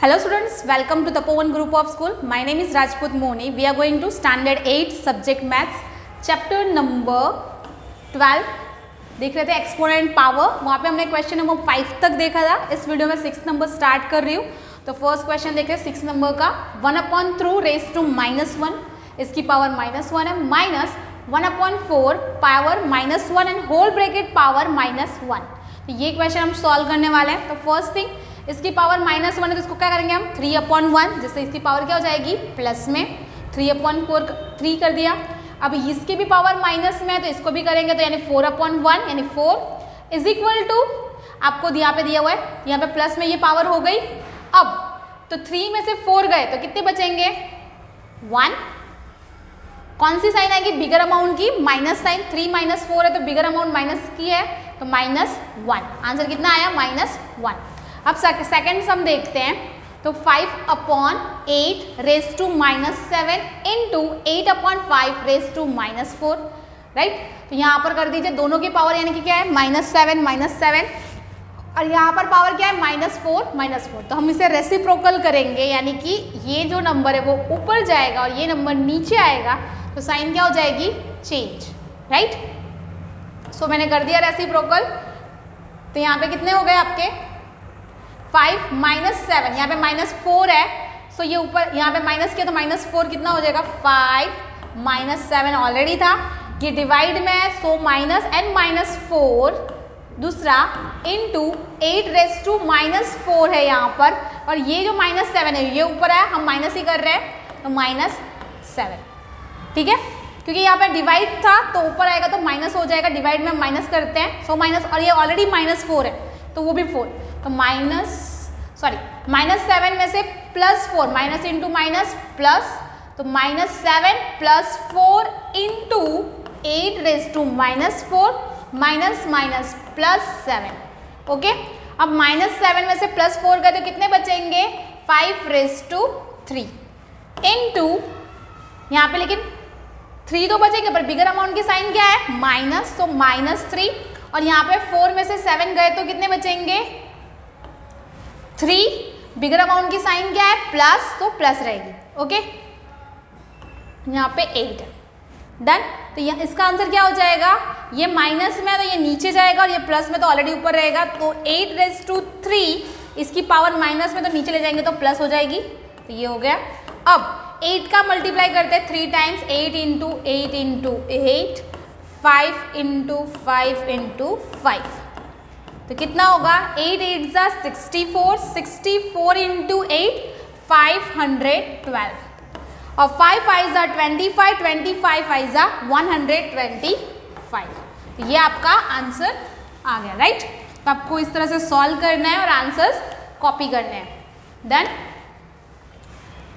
Hello students, welcome to Tapovan Group of School. My name is Rajput Moni. We are going to Standard 8 Subject Maths, Chapter number 12. देख रहे थे exponent power, वहाँ पे हमने question number 5 तक देखा था. इस वीडियो में 6 नंबर स्टार्ट कर रही हूँ. तो फर्स्ट क्वेश्चन देख रहे हैं 6 नंबर का. 1/3 रेज टू -1, इसकी पावर -1 है, minus 1/4 power -1 and whole bracket power -1. तो ये क्वेश्चन हम सॉल्व करने वाले हैं. तो फर्स्ट थिंग, इसकी पावर -1 है तो इसको क्या करेंगे हम 3/1, जिससे इसकी पावर क्या हो जाएगी प्लस में 3/4 3 कर दिया. अब इसकी भी पावर माइनस में है तो इसको भी करेंगे तो यानी 4/1 यानी 4 इज इक्वल टू आपको यहाँ पे दिया हुआ है, यहाँ पे प्लस में ये पावर हो गई. अब तो 3 में से 4 गए तो कितने बचेंगे 1. कौन सी साइन आएगी बिगर अमाउंट की, माइनस साइन. 3 - 4 है तो बिगर अमाउंट माइनस की है तो -1. आंसर कितना आया -1. अब सेकंड सम देखते हैं. तो 5/8 raise to -7 into 8/5 raise to -4. Right, तो यहाँ पर कर दीजिए दोनों की पावर, यानी कि क्या है -7 और यहाँ पर पावर क्या है -4. तो हम इसे रेसिप्रोकल करेंगे, यानी कि ये जो नंबर है वो ऊपर जाएगा और ये नंबर नीचे आएगा तो साइन क्या हो जाएगी चेंज. राइट, सो मैंने कर दिया रेसिप्रोकल. तो यहाँ पे कितने हो गए आपके 5 - 7, यहाँ पे -4 है. सो ये ऊपर यहाँ पे माइनस किया तो -4 कितना हो जाएगा 5 - 7 ऑलरेडी था, ये डिवाइड में है सो माइनस एंड -4 दूसरा इंटू 8 रेज टू -4 है यहाँ पर, और ये जो -7 है ये ऊपर है, हम माइनस ही कर रहे हैं तो -7. ठीक है, क्योंकि यहाँ पे डिवाइड था तो ऊपर आएगा तो माइनस हो जाएगा, डिवाइड में हम माइनस करते हैं सो माइनस, और ये ऑलरेडी -4 है तो वो भी 4 तो -7 में से +4 माइनस इंटू माइनस प्लस, तो -7 + 4 into 8 raise to -4 minus +7. Okay, अब -7 में से +4 गए तो कितने बचेंगे 5 रेज टू 3 इंटू यहाँ पे, लेकिन 3 तो बचेंगे पर बिगर अमाउंट की साइन क्या है माइनस, तो -3, और यहाँ पे 4 में से 7 गए तो कितने बचेंगे 3, बिगर अमाउंट की साइन क्या है प्लस, तो प्लस रहेगी. ओके, यहाँ पे 8 है. डन. तो यहाँ इसका आंसर क्या हो जाएगा, ये माइनस में है तो ये नीचे जाएगा और ये प्लस में तो ऑलरेडी ऊपर रहेगा, तो 8 रेज टू 3 इसकी पावर माइनस में तो नीचे ले जाएंगे तो प्लस हो जाएगी. तो ये हो गया. अब 8 का मल्टीप्लाई करते हैं 3 times, 8 into 8 into 8, 5 into 5 into 5. तो कितना होगा 8 8 जा 64, 64 इंटू 8 512, और 5 5 जा 25, 25 5 जा 125. ये आपका आंसर आ गया. राइट, तो आपको इस तरह से सॉल्व करना है और आंसर्स कॉपी करने हैं. डन.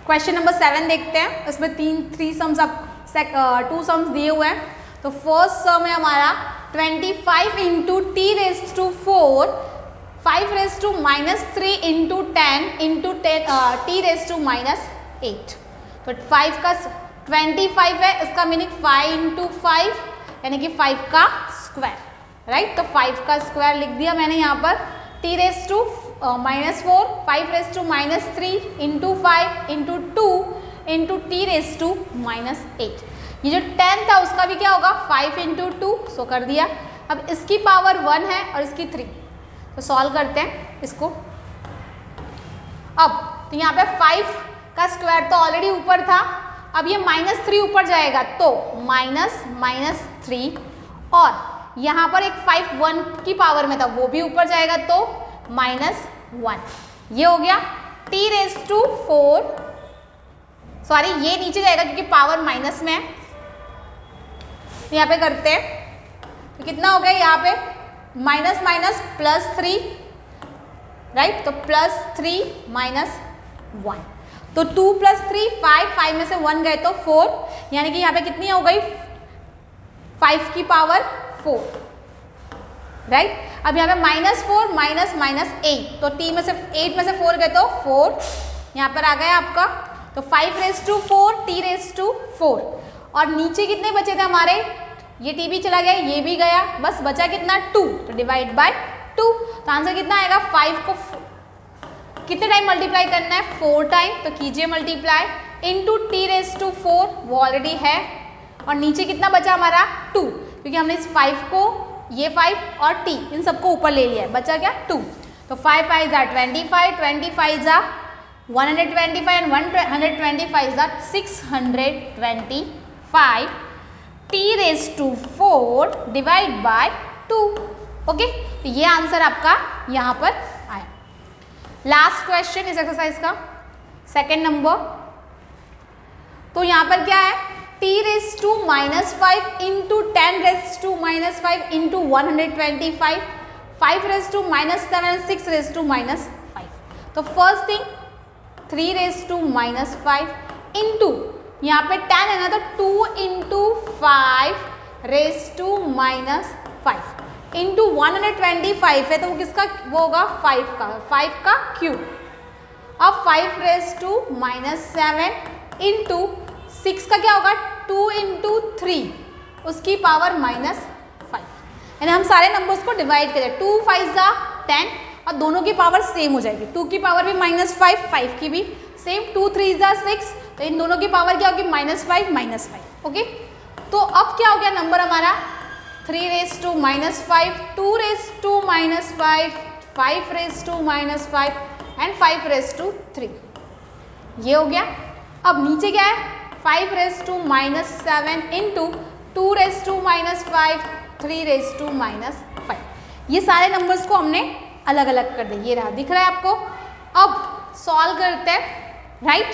क्वेश्चन नंबर 7 देखते हैं. इसमें 2 सम्स दिए हुए हैं. तो फर्स्ट सम है हमारा 25 into t raise to 4 5 raise to -3 into 10 into t raise to -8. तो 5 का 25 है, इसका मीनिंग 5 इंटू 5 यानी कि 5 का स्क्वायर. राइट, तो 5 का स्क्वायर लिख दिया मैंने यहाँ पर. t raise to -4 5 raise to -3 into 5 into 2 into t raise to -8. ये जो 10 था उसका भी क्या होगा 5 इंटू 2, सो कर दिया. अब इसकी पावर 1 है और इसकी 3, तो सॉल्व करते हैं इसको. अब तो यहाँ पे 5 का स्क्वायर तो ऑलरेडी ऊपर था, अब ये -3 ऊपर जाएगा तो -3, और यहाँ पर एक 5 1 की पावर में था वो भी ऊपर जाएगा तो -1. ये हो गया t रेज टू 4, सॉरी ये नीचे जाएगा क्योंकि पावर माइनस में है. तो यहाँ पे करते हैं तो कितना हो गया यहाँ पे माइनस +3. राइट, तो +3 -1, तो 2 + 3 5 में से 1 गए तो 4, यानी कि यहाँ पे कितनी हो गई 5 की पावर 4. राइट, अब यहाँ पे -4 -8, तो t में से 8 में से 4 गए तो 4, यहाँ पर आ गया आपका. तो 5 raise to 4 t raise to 4, और नीचे कितने बचे थे हमारे, ये t भी चला गया ये भी गया, बस बचा कितना 2, तो डिवाइड बाय 2. तो आंसर कितना आएगा 5 को कितने टाइम मल्टीप्लाई करना है, 4 टाइम, तो कीजिए multiply into T raise to 4, वो ऑलरेडी है, और नीचे कितना बचा हमारा 2, क्योंकि हमने इस 5 को, ये 5 और t इन सबको ऊपर ले लिया है, बचा क्या 2, तो 5 5 जा 25, 25 जा 125 एंड 125 जा 625 t raise to 4 divide by 2। Okay, तो ये आंसर आपका यहाँ पर आया। लास्ट क्वेश्चन इस एक्सरसाइज का, सेकेंड नंबर। तो यहाँ पर क्या है, t raise to -5 into 10 raise to -5 into 125, 5 raise to -7, 6 raise to -5। तो first thing 3 raise to -5 into यहाँ पे 10 है ना, तो 2 इंटू 5 रेज टू -5 इंटू 125 है, तो वो किसका, वो होगा 5 का क्यूब। अब 5 रेज टू -7 इंटू 6 का क्या होगा, 2 इंटू 3 उसकी पावर -5, यानी हम सारे नंबर्स को डिवाइड करें, 2 5 जा 10 और दोनों की पावर सेम हो जाएगी, 2 की पावर भी -5, 5 की भी सेम, 2 3 जा 6, तो इन दोनों की पावर क्या होगी -5 -5। ओके, तो अब क्या हो गया नंबर हमारा, 3 raise to -5, 2 raise to -5, 5 raise to -5 and 5 raise to 3, ये हो गया। अब नीचे क्या है, 5 raise to -7 into 2 raise to -5, 3 raise to -5, ये सारे नंबर्स को हमने अलग अलग कर दिया, ये रहा, दिख रहा है आपको। अब सॉल्व करते हैं, राइट।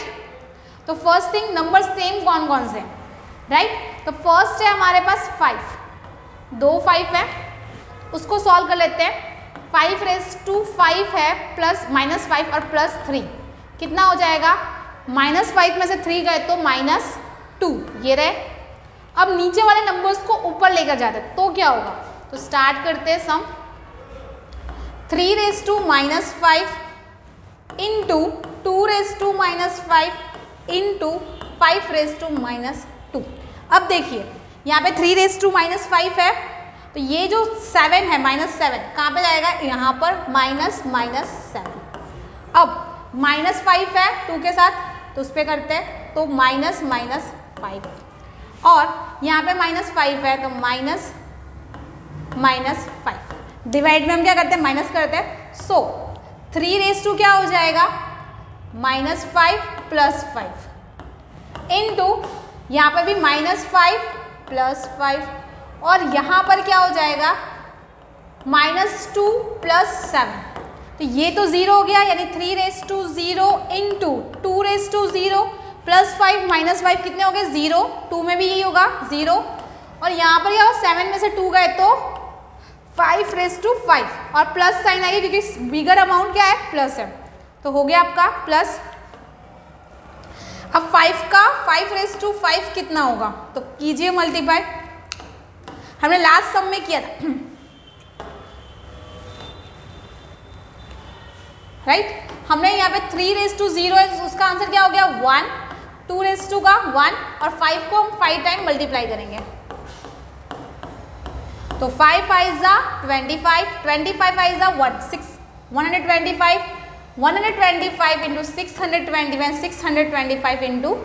तो फर्स्ट थिंग नंबर सेम कौन कौन से, राइट। तो फर्स्ट है हमारे पास 5, 2 5 है, उसको सॉल्व कर लेते हैं। 5 रेज टू 5 है प्लस -5 और +3 कितना हो जाएगा, -5 में से 3 गए तो -2, ये रहे। अब नीचे वाले नंबर्स को ऊपर लेकर जाते हैं तो क्या होगा, तो स्टार्ट करते हैं sum. 3 raise to -5 into 2 raise to -5 into 5 raise to -2। अब देखिए यहाँ पे 3 रेज टू -5 है, तो ये जो 7 है -7 कहाँ पे जाएगा, यहाँ पर -7। अब -5 है 2 के साथ, तो उस पर करते हैं, तो -5, और यहाँ पे -5 है तो -5, डिवाइड में हम क्या करते हैं, माइनस करते हैं। सो 3 रेज टू क्या हो जाएगा, -5 + 5 इंटू यहाँ पर भी -5 + 5, और यहाँ पर क्या हो जाएगा, -2 + 7, तो ये तो 0 हो गया, यानी 3 raise to 0 into 2 raise to 0 + 5 -5 कितने हो गए, 0, 2 में भी यही होगा 0, और यहाँ पर क्या हो, 7 में से 2 गए तो 5 रेज टू 5, और प्लस साइन आएगी क्योंकि बिगर अमाउंट क्या है, प्लस है, तो हो गया आपका प्लस। अब 5 रेज टू 5 कितना होगा, तो कीजिए मल्टीप्लाई, हमने लास्ट सम में किया था, राइट। हमने यहाँ पे 3 रेज टू 0 है, उसका आंसर क्या हो गया 1, 2 रेज टू का 1, और 5 को हम 5 टाइम मल्टीप्लाई करेंगे, तो 5 5 जा 25, 25 5 जा 125, 125 into 625, 625 into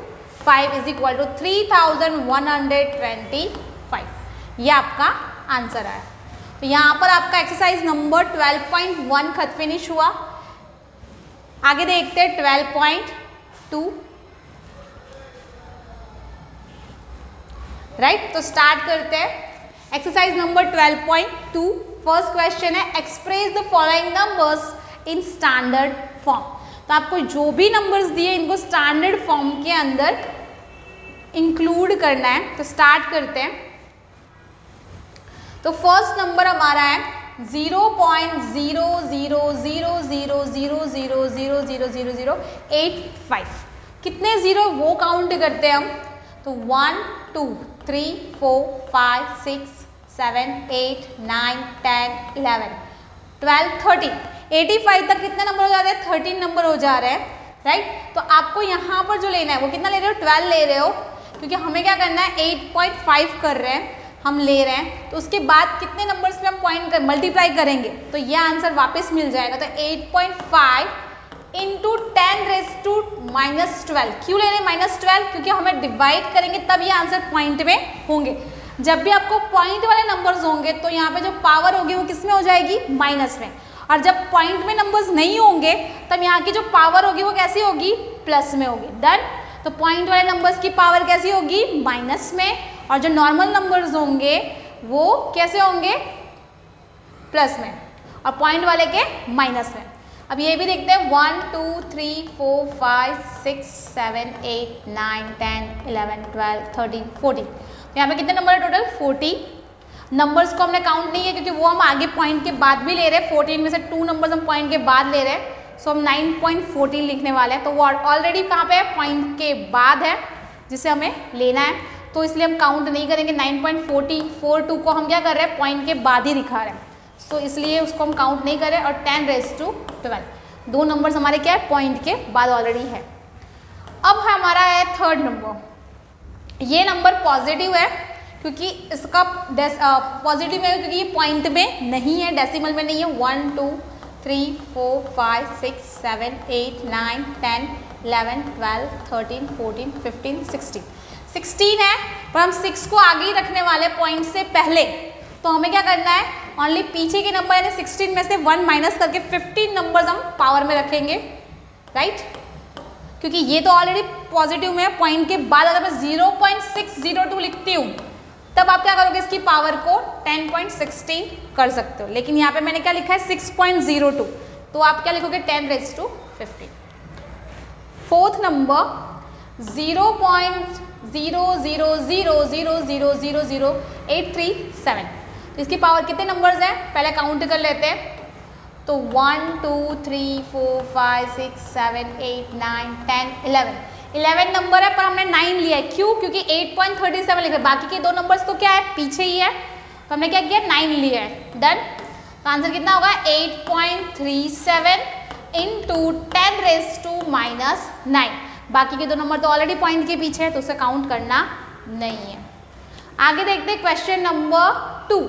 5 is equal to 3125, ये आपका आंसर है। तो यहाँ पर आपका एक्सरसाइज नंबर 12.1 खत फिनिश हुआ। आगे देखते हैं 12.2, राइट। तो स्टार्ट करते हैं एक्सरसाइज नंबर 12.2। फर्स्ट क्वेश्चन है, express the following numbers in standard form. तो आपको जो भी नंबर्स दिए इनको स्टैंडर्ड फॉर्म के अंदर इंक्लूड करना है। तो स्टार्ट करते हैं। तो फर्स्ट नंबर हमारा है 0.000000000085। कितने जीरो वो काउंट करते हैं हम, तो 1 2 3 4 5 6 7 8 9 10 11 12 13 85 तक कितने नंबर हो जाते हैं, 13 नंबर हो जा रहे हैं, राइट। तो आपको यहाँ पर जो लेना है वो कितना ले रहे हो, 12 ले रहे हो, क्योंकि हमें क्या करना है 8.5 कर रहे हैं हम ले रहे हैं। तो उसके बाद कितने नंबर्स पे हम पॉइंट कर मल्टीप्लाई करेंगे तो ये आंसर वापस मिल जाएगा। तो 8.5 इंटू 10⁻⁻12। क्यों ले रहे हैं -12? क्योंकि हमें डिवाइड करेंगे तब ये आंसर पॉइंट में होंगे। जब भी आपको पॉइंट वाले नंबर्स होंगे तो यहाँ पे जो पावर होगी वो किस में हो जाएगी? माइनस में। और जब पॉइंट में नंबर्स नहीं होंगे तब यहाँ की जो पावर होगी वो कैसी होगी? प्लस में होगी। डन। तो पॉइंट वाले नंबर्स की पावर कैसी होगी? माइनस में, और जो नॉर्मल नंबर्स होंगे वो कैसे होंगे? प्लस में, और पॉइंट वाले के माइनस में। अब ये भी देखते हैं 1 2 3 4 5 6 7 8 9 10 11 12 13 14। यहाँ पे कितने नंबर है टोटल? 40। नंबर्स को हमने काउंट नहीं किया क्योंकि वो हम आगे पॉइंट के बाद भी ले रहे हैं। 14 में से 2 नंबर्स हम पॉइंट के बाद ले रहे हैं, सो हम 9.14 लिखने वाले हैं। तो वो ऑलरेडी कहाँ पे है? पॉइंट के बाद है, जिसे हमें लेना है, तो इसलिए हम काउंट नहीं करेंगे। 9.42 को हम क्या कर रहे हैं? पॉइंट के बाद ही दिखा रहे हैं, सो इसलिए उसको हम काउंट नहीं करें। और 10⁻12 दो नंबर्स हमारे क्या है? पॉइंट के बाद ऑलरेडी है। अब हमारा है थर्ड नंबर। ये नंबर पॉजिटिव है क्योंकि इसका पॉजिटिव है क्योंकि ये पॉइंट में नहीं है, डेसिमल में नहीं है। 1 2 3 4 5 6 7 8 9 10 11 12 13 14 15 16 16 है, पर हम 6 को आगे ही रखने वाले पॉइंट से पहले। तो हमें क्या करना है? ओनली पीछे के नंबर यानी 16 में से 1 माइनस करके 15 नंबर्स हम पावर में रखेंगे, राइट? क्योंकि ये तो ऑलरेडी पॉजिटिव में है। पॉइंट के बाद अगर मैं 0.602 लिखती हूँ तब आप क्या करोगे? इसकी पावर को 10.16 कर सकते हो, लेकिन यहाँ पे मैंने क्या लिखा है? 6.02, तो आप क्या लिखोगे? 10⁻15। Fourth number 0.0000000837। तो इसकी पावर कितने नंबर्स हैं? पहले काउंट कर लेते हैं। तो 1 2 3 4 5 6 7 8 9 10 11 नंबर है, पर हमने 9 लिया है। क्यों? क्योंकि 8.37 लिखा है। बाकी के दो नंबर्स तो क्या है? पीछे ही है, तो हमने क्या किया? 9 लिया है। डन। तो आंसर कितना होगा? 8.37 इंटू 10⁻⁻9। बाकी के दो नंबर तो ऑलरेडी पॉइंट के पीछे है, तो उसे काउंट करना नहीं है। आगे देखते हैं question number 2।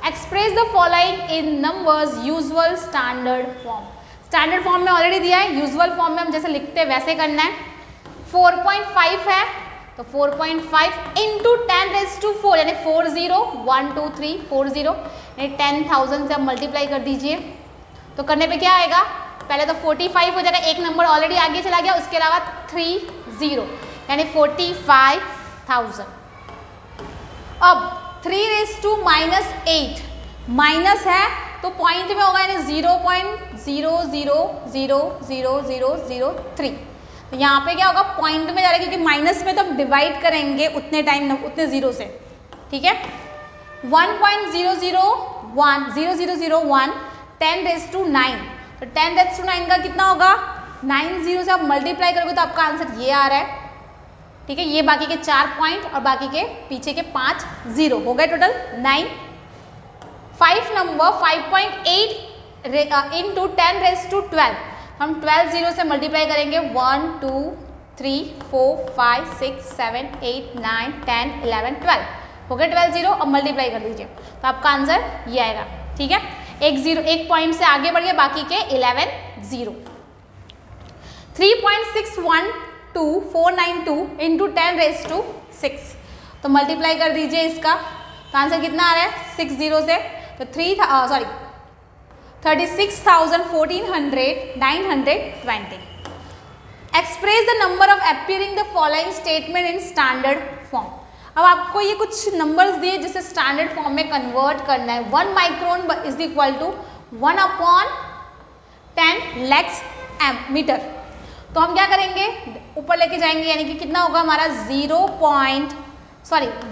Express the following in numbers usual standard form. Standard form में ऑलरेडी दिया है, यूजुअल फॉर्म में हम जैसे लिखते हैं वैसे करना है। 4.5 है, तो 4.5 इंटू 10⁻4 यानी 40 1 2 3 40 यानी 10,000 से आप मल्टीप्लाई कर दीजिए। तो करने पे क्या आएगा? पहले तो 45 हो जाएगा, एक नंबर ऑलरेडी आगे चला गया, उसके अलावा 30 यानी 45,000। अब 3⁻8 माइनस है तो पॉइंट में होगा यानी 0.000003। तो यहाँ पे क्या होगा? पॉइंट में जा रहा है क्योंकि माइनस में तो हम डिवाइड करेंगे उतने टाइम उतने जीरो से, ठीक है? 1.0001 10⁻9। तो 10⁻9 का कितना होगा? 90 से आप मल्टीप्लाई करोगे तो आपका आंसर ये आ रहा है, ठीक है? ये बाकी के 4 पॉइंट और बाकी के पीछे के 5 0 हो गए, टोटल 9। 5 नंबर 5.8 इंटू 10⁻12 हम 12 0 से मल्टीप्लाई करेंगे। 1 2 3 4 5 6 7 8 9 10 11 12 हो गए 12 0। अब मल्टीप्लाई कर दीजिए तो आपका आंसर ये आएगा, ठीक है? एक पॉइंट से आगे बढ़ गए, बाकी के 11 0। 3.612492 इंटू 10⁻6 तो मल्टीप्लाई कर दीजिए इसका, तो आंसर कितना आ रहा है? 6 0 से, तो 36,920। Express the number of appearing the following statement in standard form. अब आपको ये कुछ नंबर्स दिए जिसे स्टैंडर्ड फॉर्म में कन्वर्ट करना है। 1 micron is equal to 1/10 lakhs meter. तो हम क्या करेंगे? ऊपर लेके जाएंगे, यानी कि कितना होगा हमारा?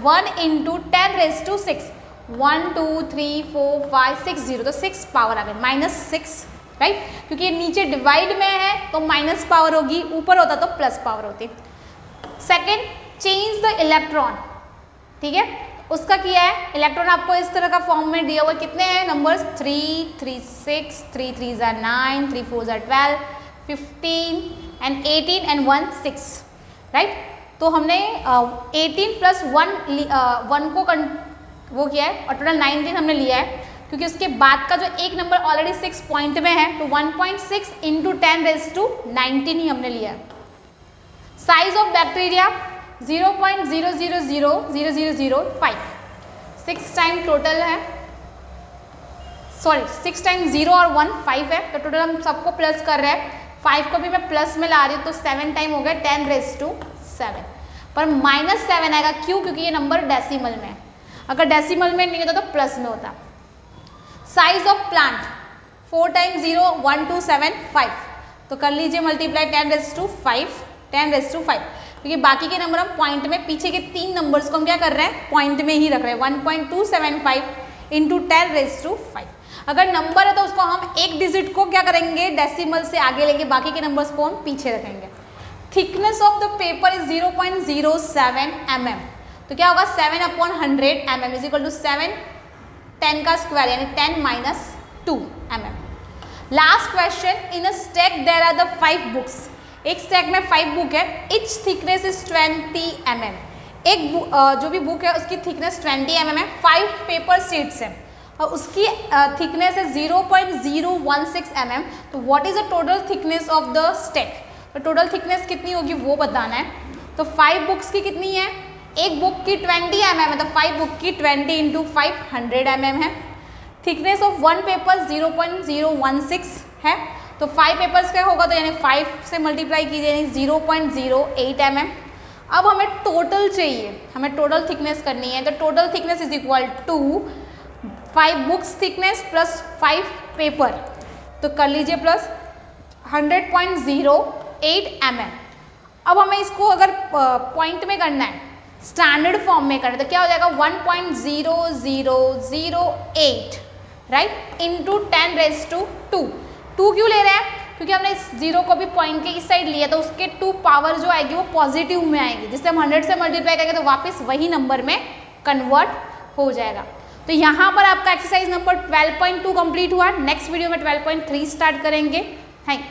1 इंटू 10⁻6 1 2 3 4 5 6 0, तो 6 पावर आ गई -6, राइट? क्योंकि ये नीचे डिवाइड में है तो माइनस पावर होगी, ऊपर होता तो प्लस पावर होती। सेकेंड, चेंज द इलेक्ट्रॉन, ठीक है? उसका किया है। इलेक्ट्रॉन आपको इस तरह का फॉर्म में दिया हुआ, कितने हैं नंबर्स? 3 3 6 3 3 9 3 4 12 15 and 18 and 1 6, right? तो हमने 18 + 1 को वो किया है और टोटल 19 हमने लिया है। क्योंकि उसके बाद का जो एक नंबर ऑलरेडी 6 पॉइंट में है, तो 1.6 इंटू 10⁻19 ही हमने लिया है। Size of bacteria 0.000005, 6 time total है, सॉरी 6 टाइम 0 और 1 5 है, तो टोटल हम सबको प्लस कर रहे हैं। 5 को भी मैं प्लस में ला रही हूँ, तो 7 टाइम हो गया 10⁻7, पर -7 आएगा। क्यों? क्योंकि ये नंबर डेसिमल में है, अगर डेसिमल में नहीं होता तो प्लस में होता। साइज ऑफ प्लांट 4 टाइम 0 1275, तो कर लीजिए मल्टीप्लाई 10⁻5, क्योंकि बाकी के नंबर हम पॉइंट में, पीछे के 3 नंबर्स को हम क्या कर रहे हैं, पॉइंट में ही रख रहे हैं। 1.275 इंटू 10⁻5। अगर नंबर है तो उसको हम एक डिजिट को क्या करेंगे, डेसिमल से आगे लेंगे, बाकी के नंबर्स को हम पीछे रखेंगे। Thickness of the paper is 0.07 mm, तो क्या होगा 7/100 mm इज इक्वल टू 7 10 का स्क्वायर यानी 10-2 mm। Last question, in a stack there are the 5 books, एक स्टैक में 5 बुक है, इच थिकनेस इज 20 mm, एक जो भी बुक है उसकी थिकनेस 20 mm है, 5 पेपर शीट्स है और उसकी थिकनेस है 0.016 mm, तो what is the total thickness of the stack, तो टोटल थिकनेस कितनी होगी वो बताना है। तो 5 बुक्स की कितनी है, एक बुक की 20 mm है, तो 5 बुक की 20 इंटू 5 100 mm है। थिकनेस ऑफ 1 पेपर 0.016 है, तो 5 पेपर्स का होगा तो यानी 5 से मल्टीप्लाई कीजिए यानी 0.08 mm। अब हमें टोटल चाहिए, हमें टोटल थिकनेस करनी है, तो total thickness is equal to 5 books thickness plus 5 paper, तो कर लीजिए प्लस 100.08 mm। अब हमें इसको अगर पॉइंट में करना है, स्टैंडर्ड फॉर्म में करना है, तो क्या हो जाएगा 1.0008 राइट इंटू 10⁻²। 2 क्यों ले रहे हैं, क्योंकि हमने इस 0 को भी पॉइंट के इस साइड लिया, तो उसके 2 पावर जो आएगी वो पॉजिटिव में आएगी, जिससे हम 100 से मल्टीप्लाई करेंगे तो वापस वही नंबर में कन्वर्ट हो जाएगा। तो यहाँ पर आपका एक्सरसाइज नंबर 12.2 कंप्लीट हुआ। नेक्स्ट वीडियो में 12.3 स्टार्ट करेंगे। Thank you.